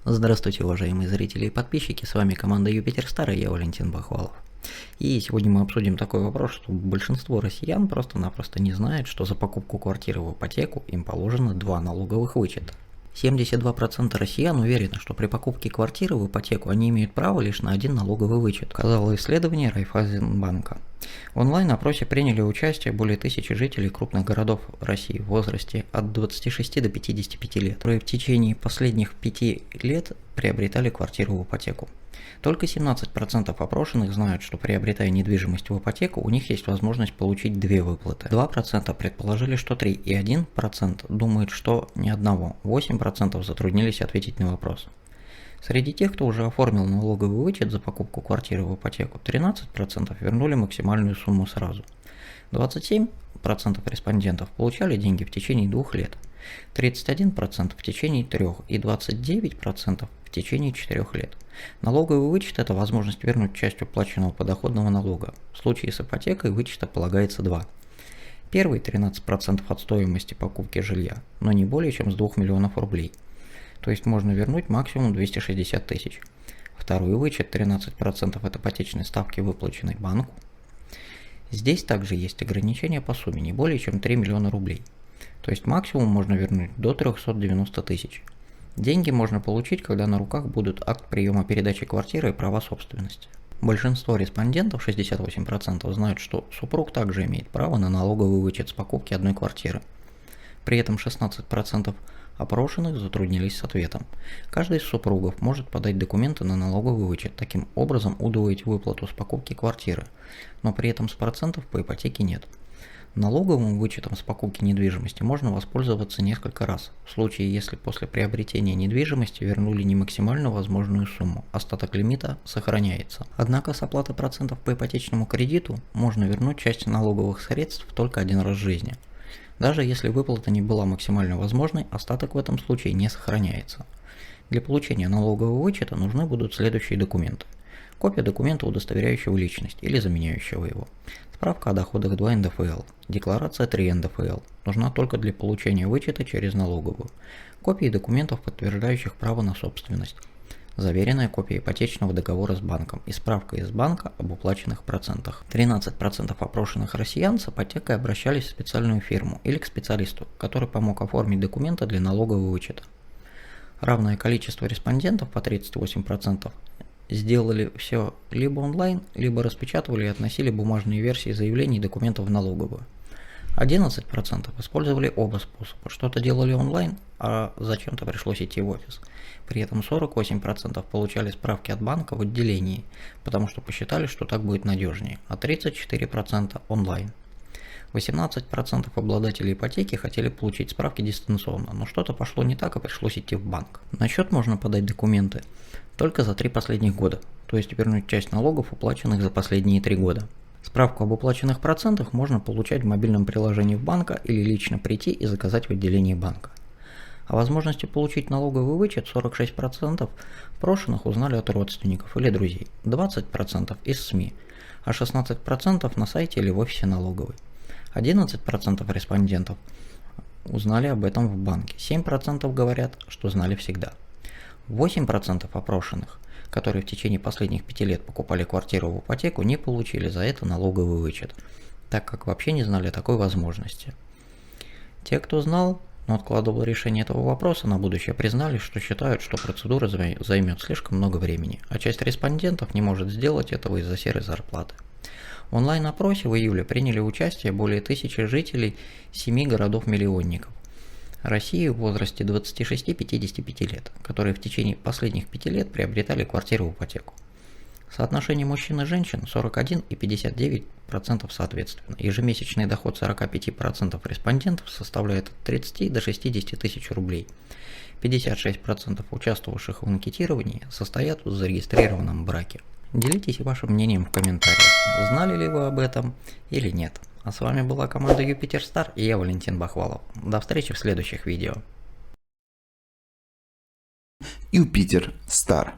Здравствуйте, уважаемые зрители и подписчики, с вами команда Юпитер Стар и я Валентин Бахвалов. И сегодня мы обсудим такой вопрос, что большинство россиян просто-напросто не знает, что за покупку квартиры в ипотеку им положено 2 налоговых вычета. 72% россиян уверены, что при покупке квартиры в ипотеку они имеют право лишь на один налоговый вычет, показало исследование Райффайзенбанка. В онлайн-опросе приняли участие более 1000 жителей крупных городов России в возрасте от 26 до 55 лет, которые в течение последних 5 лет приобретали квартиру в ипотеку. Только 17% опрошенных знают, что приобретая недвижимость в ипотеку, у них есть возможность получить 2 выплаты. 2% предположили, что 3, и 1% думает, что ни одного. 8% затруднились ответить на вопрос. Среди тех, кто уже оформил налоговый вычет за покупку квартиры в ипотеку, 13% вернули максимальную сумму сразу. 27% респондентов получали деньги в течение 2 лет, 31% в течение 3 и 29% в течение 4 лет. Налоговый вычет – это возможность вернуть часть уплаченного подоходного налога. В случае с ипотекой вычета полагается 2. Первый – 13% от стоимости покупки жилья, но не более чем с 2 миллионов рублей. То есть можно вернуть максимум 260 тысяч. Второй вычет – 13% от ипотечной ставки, выплаченной банку. Здесь также есть ограничения по сумме не более чем 3 миллиона рублей. То есть максимум можно вернуть до 390 тысяч. Деньги можно получить, когда на руках будут акт приема передачи квартиры и права собственности. Большинство респондентов, 68%, знают, что супруг также имеет право на налоговый вычет с покупки одной квартиры. При этом 16% опрошенных затруднились с ответом. Каждый из супругов может подать документы на налоговый вычет, таким образом удвоить выплату с покупки квартиры, но при этом с процентов по ипотеке нет. Налоговым вычетом с покупки недвижимости можно воспользоваться несколько раз, в случае если после приобретения недвижимости вернули не максимально возможную сумму, остаток лимита сохраняется. Однако с оплаты процентов по ипотечному кредиту можно вернуть часть налоговых средств только один раз в жизни. Даже если выплата не была максимально возможной, остаток в этом случае не сохраняется. Для получения налогового вычета нужны будут следующие документы. Копия документа, удостоверяющего личность или заменяющего его. Справка о доходах 2 НДФЛ. Декларация 3 НДФЛ. Нужна только для получения вычета через налоговую. Копии документов, подтверждающих право на собственность. Заверенная копия ипотечного договора с банком и справка из банка об уплаченных процентах. 13% опрошенных россиян с ипотекой обращались в специальную фирму или к специалисту, который помог оформить документы для налогового вычета. Равное количество респондентов, по 38%, сделали все либо онлайн, либо распечатывали и относили бумажные версии заявлений и документов в налоговую. 11% использовали оба способа, что-то делали онлайн, а зачем-то пришлось идти в офис. При этом 48% получали справки от банка в отделении, потому что посчитали, что так будет надежнее, а 34% онлайн. 18% обладателей ипотеки хотели получить справки дистанционно, но что-то пошло не так и пришлось идти в банк. На счет можно подать документы только за 3 последних года, то есть вернуть часть налогов, уплаченных за последние 3 года. Справку об уплаченных процентах можно получать в мобильном приложении банка или лично прийти и заказать в отделении банка. О возможности получить налоговый вычет 46% опрошенных узнали от родственников или друзей, 20% из СМИ, а 16% на сайте или в офисе налоговой. 11% респондентов узнали об этом в банке, 7% говорят, что знали всегда. 8% опрошенных, которые в течение последних 5 лет покупали квартиру в ипотеку, не получили за это налоговый вычет, так как вообще не знали о такой возможности. Те, кто знал, но откладывал решение этого вопроса на будущее, признали, что считают, что процедура займет слишком много времени, а часть респондентов не может сделать этого из-за серой зарплаты. В онлайн-опросе в июле приняли участие более 1000 жителей 7 городов-миллионников России в возрасте 26-55 лет, которые в течение последних 5 лет приобретали квартиру в ипотеку. Соотношение мужчин и женщин 41 и 59% соответственно. Ежемесячный доход 45% респондентов составляет от 30 до 60 тысяч рублей. 56% участвовавших в анкетировании состоят в зарегистрированном браке. Делитесь вашим мнением в комментариях, знали ли вы об этом или нет. А с вами была команда Юпитер Стар и я Валентин Бахвалов. До встречи в следующих видео. Юпитер Стар.